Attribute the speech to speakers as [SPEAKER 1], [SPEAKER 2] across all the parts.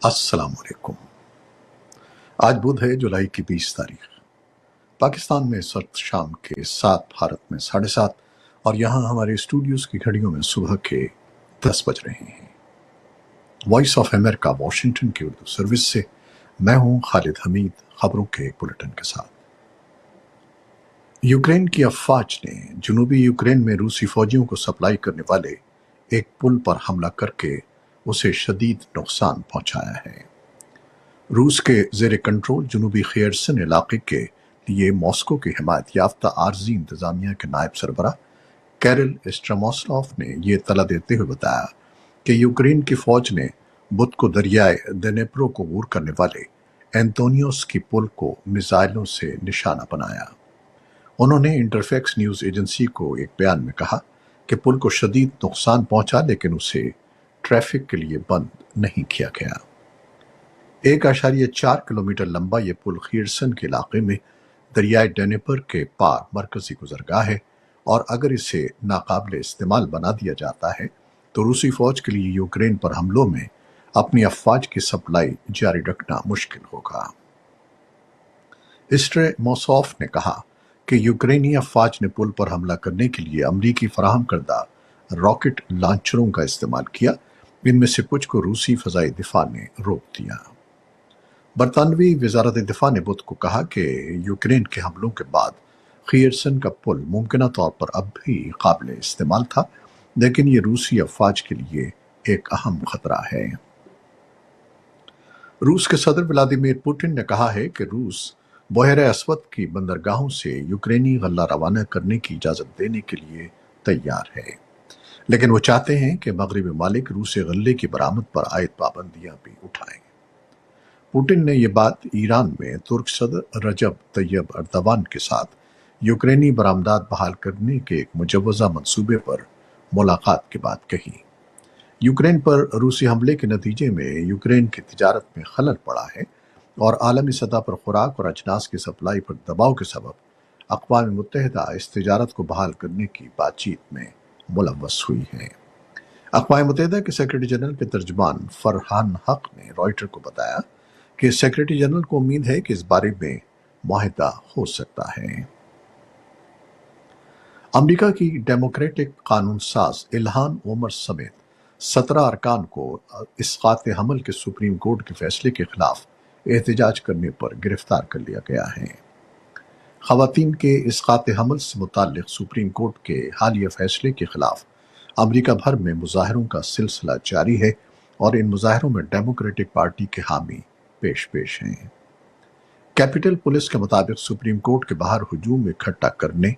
[SPEAKER 1] السلام علیکم۔ آج بدھ ہے، جولائی کی 20 تاریخ۔ پاکستان میں اس وقت شام کے 7، بھارت میں 7:30، اور یہاں ہمارے اسٹوڈیوز کی گھڑیوں میں صبح کے 10 بج رہے ہیں۔ وائس آف امریکہ واشنگٹن کی اردو سروس سے میں ہوں خالد حمید، خبروں کے ایک بلٹن کے ساتھ۔ یوکرین کی افواج نے جنوبی یوکرین میں روسی فوجیوں کو سپلائی کرنے والے ایک پل پر حملہ کر کے اسے شدید نقصان پہنچایا ہے۔ روس کے زیر کنٹرول جنوبی خیرسن علاقے کے لیے ماسکو کی حمایت یافتہ عارضی انتظامیہ کے نائب سربراہ کیرل اسٹراموسلاف نے یہ اطلاع دیتے ہوئے بتایا کہ یوکرین کی فوج نے بدھ کو دریائے دنیپرو کو عبور کرنے والے اینتونیوس کی پل کو میزائلوں سے نشانہ بنایا۔ انہوں نے انٹرفیکس نیوز ایجنسی کو ایک بیان میں کہا کہ پل کو شدید نقصان پہنچا، لیکن اسے ٹریفک کے لیے بند نہیں کیا گیا۔ 1.4 کلومیٹر لمبا یہ پل خیرسن کے علاقے میں دریائے ڈنیپر کے پار مرکزی گزرگاہ ہے، اور اگر اسے ناقابل استعمال بنا دیا جاتا ہے تو روسی فوج کے لیے یوکرین پر حملوں میں اپنی افواج کی سپلائی جاری رکھنا مشکل ہوگا۔ اسٹریموسوف نے کہا کہ یوکرینی افواج نے پل پر حملہ کرنے کے لیے امریکی فراہم کردہ راکٹ لانچروں کا استعمال کیا، ان میں سے کچھ کو روسی فضائی دفاع نے روک دیا۔ برطانوی وزارت دفاع نے بدھ کو کہا کہ یوکرین کے حملوں کے بعد خیرسن کا پل ممکنہ طور پر اب بھی قابل استعمال تھا، لیکن یہ روسی افواج کے لیے ایک اہم خطرہ ہے۔ روس کے صدر ولادیمیر پوٹن نے کہا ہے کہ روس بحیرہ اسود کی بندرگاہوں سے یوکرینی غلہ روانہ کرنے کی اجازت دینے کے لیے تیار ہے، لیکن وہ چاہتے ہیں کہ مغربی ممالک روسی غلے کی برآمد پر عائد پابندیاں بھی اٹھائیں۔ پوٹن نے یہ بات ایران میں ترک صدر رجب طیب اردوان کے ساتھ یوکرینی برآمدات بحال کرنے کے ایک مجوزہ منصوبے پر ملاقات کے بعد کہی۔ یوکرین پر روسی حملے کے نتیجے میں یوکرین کی تجارت میں خلل پڑا ہے، اور عالمی سطح پر خوراک اور اجناس کی سپلائی پر دباؤ کے سبب اقوام متحدہ اس تجارت کو بحال کرنے کی بات چیت میں ملوث ہوئی ہے۔ اقوام متحدہ کے سیکرٹری جنرل کے ترجمان فرحان حق نے رائٹر کو بتایا کہ سیکرٹری جنرل کو امید ہے کہ اس بارے میں معاہدہ ہو سکتا ہے۔ امریکا کی ڈیموکریٹک قانون ساز الہان عمر سمیت 17 ارکان کو اسقاط حمل کے سپریم کورٹ کے فیصلے کے خلاف احتجاج کرنے پر گرفتار کر لیا گیا ہے۔ خواتین کے اسقاط حمل سے متعلق سپریم کورٹ کے حالیہ فیصلے کے خلاف امریکہ بھر میں مظاہروں کا سلسلہ جاری ہے، اور ان مظاہروں میں ڈیموکریٹک پارٹی کے حامی پیش ہیں۔ کیپٹل پولیس کے مطابق سپریم کورٹ کے باہر ہجوم اکٹھا کرنے،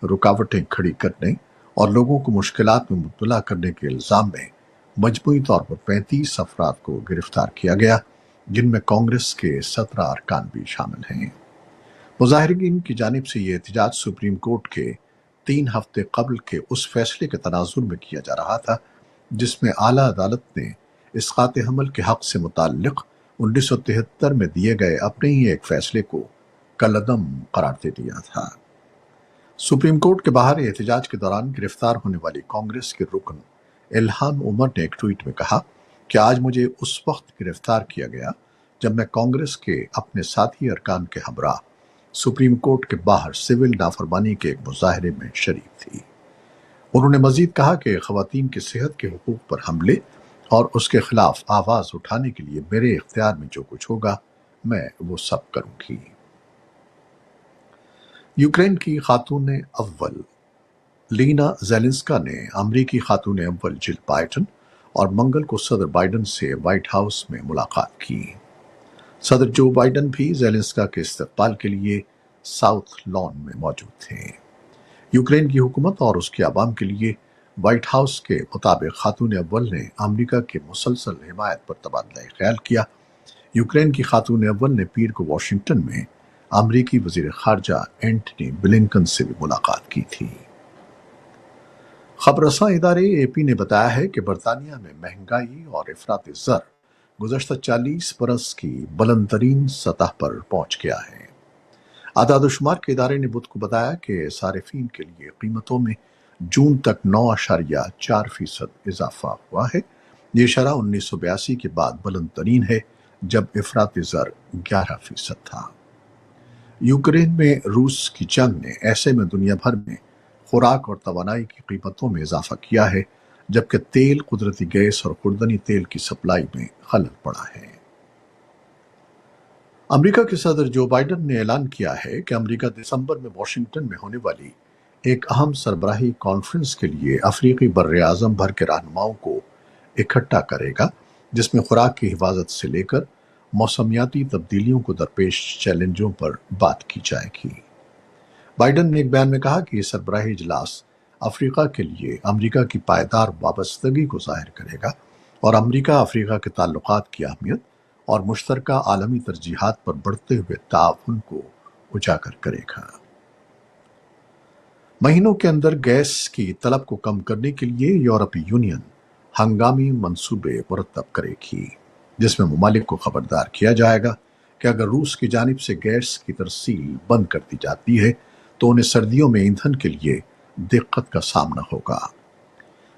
[SPEAKER 1] رکاوٹیں کھڑی کرنے اور لوگوں کو مشکلات میں مبتلا کرنے کے الزام میں مجموعی طور پر 35 افراد کو گرفتار کیا گیا، جن میں کانگریس کے 17 ارکان بھی شامل ہیں۔ مظاہرین کی جانب سے یہ احتجاج سپریم کورٹ کے 3 ہفتے قبل کے اس فیصلے کے تناظر میں کیا جا رہا تھا جس میں اعلیٰ عدالت نے اسقاط حمل کے حق سے متعلق 1973 میں دیے گئے اپنے ہی ایک فیصلے کو کالعدم قرار دے دیا تھا۔ سپریم کورٹ کے باہر احتجاج کے دوران گرفتار ہونے والی کانگریس کے رکن الہان عمر نے ایک ٹویٹ میں کہا کہ آج مجھے اس وقت گرفتار کیا گیا جب میں کانگریس کے اپنے ساتھی ارکان کے ہمراہ سپریم کورٹ کے باہر سول نافرمانی کے ایک مظاہرے میں شریک تھی۔ انہوں نے مزید کہا کہ خواتین کی صحت کے حقوق پر حملے اور اس کے خلاف آواز اٹھانے کے لیے میرے اختیار میں جو کچھ ہوگا میں وہ سب کروں گی۔ یوکرین کی خاتون اول لینا زیلنسکا نے امریکی خاتون اول جل بائیڈن اور منگل کو صدر بائیڈن سے وائٹ ہاؤس میں ملاقات کی۔ صدر جو بائیڈن بھی زیلنسکا کے استقبال کے لیے ساؤتھ لان میں موجود تھے۔ یوکرین کی حکومت اور اس کے عوام کے لیے وائٹ ہاؤس کے مطابق خاتون اول نے امریکا کی مسلسل حمایت پر تبادلہ خیال کیا۔ یوکرین کی خاتون اول نے پیر کو واشنگٹن میں امریکی وزیر خارجہ اینٹنی بلنکن سے بھی ملاقات کی تھی۔ خبر رساں ادارے اے پی نے بتایا ہے کہ برطانیہ میں مہنگائی اور افراط زر گزشتہ 40 برس کی بلند ترین سطح پر پہنچ گیا ہے۔ اعداد و شمار کے ادارے نے بدھ کو بتایا کہ صارفین کے لیے قیمتوں میں جون تک 9.4% اضافہ ہوا ہے۔ یہ شرح 1982 کے بعد بلند ترین ہے، جب افراط زر 11% تھا۔ یوکرین میں روس کی جنگ نے ایسے میں دنیا بھر میں خوراک اور توانائی کی قیمتوں میں اضافہ کیا ہے، جبکہ تیل، قدرتی گیس اور خوردنی تیل کی سپلائی میں خلل پڑا ہے۔ امریکہ کے صدر جو بائیڈن نے اعلان کیا ہے کہ امریکہ دسمبر میں واشنگٹن میں ہونے والی ایک اہم سربراہی کانفرنس کے لیے افریقی بر اعظم بھر کے رہنماؤں کو اکٹھا کرے گا، جس میں خوراک کی حفاظت سے لے کر موسمیاتی تبدیلیوں کو درپیش چیلنجوں پر بات کی جائے گی۔ بائیڈن نے ایک بیان میں کہا کہ یہ سربراہی اجلاس افریقہ کے لیے امریکہ کی پائیدار وابستگی کو ظاہر کرے گا اور امریکہ افریقہ کے تعلقات کی اہمیت اور مشترکہ عالمی ترجیحات پر بڑھتے ہوئے تعاون کو اجاگر کرے گا۔ مہینوں کے اندر گیس کی طلب کو کم کرنے کے لیے یورپی یونین ہنگامی منصوبے مرتب کرے گی، جس میں ممالک کو خبردار کیا جائے گا کہ اگر روس کی جانب سے گیس کی ترسیل بند کر دی جاتی ہے تو انہیں سردیوں میں ایندھن کے لیے دقت کا سامنا ہوگا۔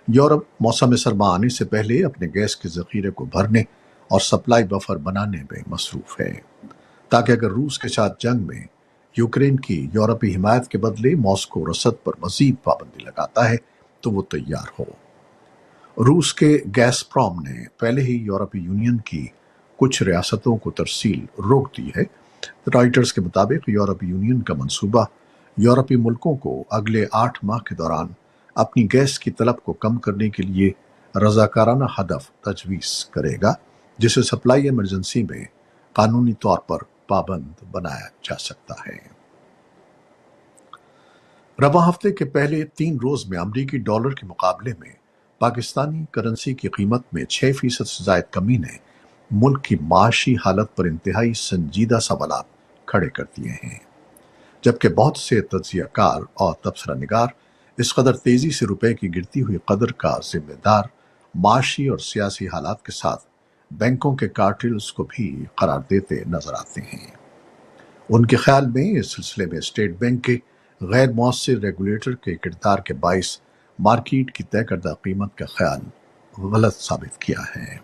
[SPEAKER 1] یورپ موسم سرما آنے سے پہلے اپنے گیس کے ذخیرے کو بھرنے اور سپلائی بفر بنانے میں مصروف ہے، تاکہ اگر روس کے ساتھ جنگ میں یوکرین کی یورپی حمایت کے بدلے ماسکو رسد پر مزید پابندی لگاتا ہے تو وہ تیار ہو۔ روس کے گیس پروم نے پہلے ہی یورپی یونین کی کچھ ریاستوں کو ترسیل روک دی ہے۔ رائٹرز کے مطابق یورپی یونین کا منصوبہ یورپی ملکوں کو اگلے 8 ماہ کے دوران اپنی گیس کی طلب کو کم کرنے کے لیے رضاکارانہ ہدف تجویز کرے گا، جسے سپلائی ایمرجنسی میں قانونی طور پر پابند بنایا جا سکتا ہے۔ رواں ہفتے کے پہلے 3 روز میں امریکی ڈالر کے مقابلے میں پاکستانی کرنسی کی قیمت میں 6% سے زائد کمی نے ملک کی معاشی حالت پر انتہائی سنجیدہ سوالات کھڑے کر دیے ہیں، جبکہ بہت سے تجزیہ کار اور تبصرہ نگار اس قدر تیزی سے روپے کی گرتی ہوئی قدر کا ذمہ دار معاشی اور سیاسی حالات کے ساتھ بینکوں کے کارٹلز کو بھی قرار دیتے نظر آتے ہیں۔ ان کے خیال میں اس سلسلے میں اسٹیٹ بینک کے غیر مؤثر ریگولیٹر کے کردار کے باعث مارکیٹ کی طے کردہ قیمت کا خیال غلط ثابت کیا ہے۔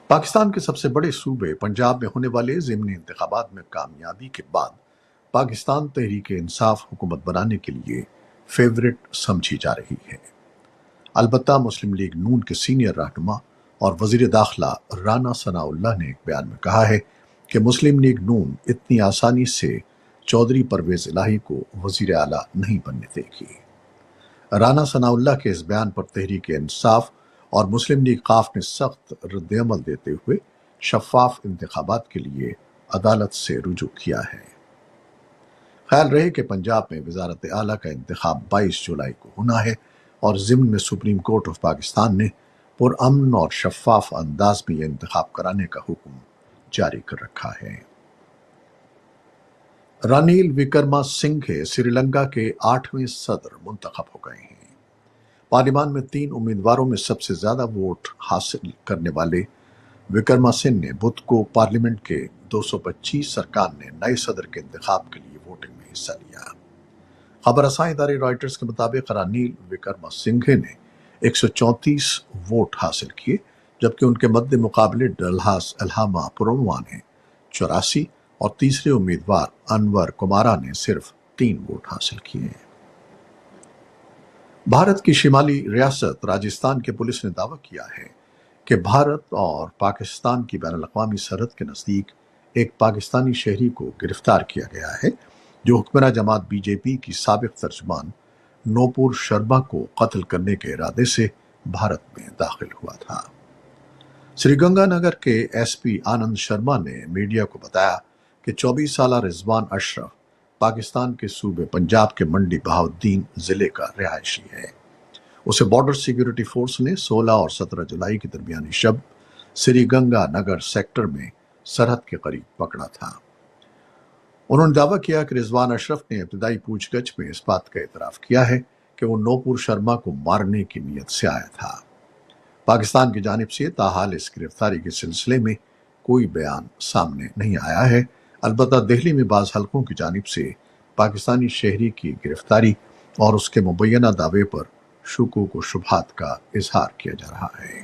[SPEAKER 1] پاکستان کے سب سے بڑے صوبے پنجاب میں ہونے والے ضمنی انتخابات میں کامیابی کے بعد پاکستان تحریک انصاف حکومت بنانے کے لیے فیورٹ سمجھی جا رہی ہے۔ البتہ مسلم لیگ نون کے سینئر رہنما اور وزیر داخلہ رانا ثناء اللہ نے ایک بیان میں کہا ہے کہ مسلم لیگ نون اتنی آسانی سے چودھری پرویز الہی کو وزیر اعلیٰ نہیں بننے دے گی۔ رانا ثناء اللہ کے اس بیان پر تحریک انصاف اور مسلم لیگ قاف نے سخت رد عمل دیتے ہوئے شفاف انتخابات کے لیے عدالت سے رجوع کیا ہے۔ خیال رہے کہ پنجاب میں وزارت اعلیٰ کا انتخاب 22 جولائی کو ہونا ہے اور ضمن میں سپریم کورٹ آف پاکستان نے پرامن اور شفاف انداز میں یہ انتخاب کرانے کا حکم جاری کر رکھا ہے۔ رانیل وکرما سنگھے سری لنکا کے 8ویں صدر منتخب ہو گئے ہیں۔ پارلیمان میں 3 امیدواروں میں سب سے زیادہ ووٹ حاصل کرنے والے وکرما سنگھ نے بدھ کو پارلیمنٹ کے 225 ارکان نے نئے صدر کے انتخاب کے لیے ووٹنگ میں حصہ لیا۔ خبر رساں ادارے رائٹرز کے مطابق رانیل وکرما سنگھے نے 134 ووٹ حاصل کیے، جبکہ ان کے مد مقابلے ڈلہاس الہاما پروما نے 84 اور تیسرے امیدوار انور کمارا نے صرف 3 ووٹ حاصل کیے۔ بھارت کی شمالی ریاست راجستھان کے پولیس نے دعویٰ کیا ہے کہ بھارت اور پاکستان کی بین الاقوامی سرحد کے نزدیک ایک پاکستانی شہری کو گرفتار کیا گیا ہے، جو حکمراں جماعت بی جے پی کی سابق ترجمان نوپور شرما کو قتل کرنے کے ارادے سے بھارت میں داخل ہوا تھا۔ سری گنگا نگر کے ایس پی آنند شرما نے میڈیا کو بتایا کہ 24 سالہ رضوان اشرف پاکستان کے صوبے پنجاب کے منڈی بہاؤالدین ضلع کا رہائشی ہے۔ اسے بارڈر سیکیورٹی فورس نے 16 اور 17 جولائی کی درمیانی شب سری گنگا نگر سیکٹر میں سرحد کے قریب پکڑا تھا۔ انہوں نے دعویٰ کیا کہ رضوان اشرف نے ابتدائی پوچھ گچھ میں اس بات کا اعتراف کیا ہے کہ وہ نوپور شرما کو مارنے کی نیت سے آیا تھا۔ پاکستان کی جانب سے تاحال اس گرفتاری کے سلسلے میں کوئی بیان سامنے نہیں آیا ہے، البتہ دہلی میں بعض حلقوں کی جانب سے پاکستانی شہری کی گرفتاری اور اس کے مبینہ دعوے پر شکوک و شبہات کا اظہار کیا جا رہا ہے۔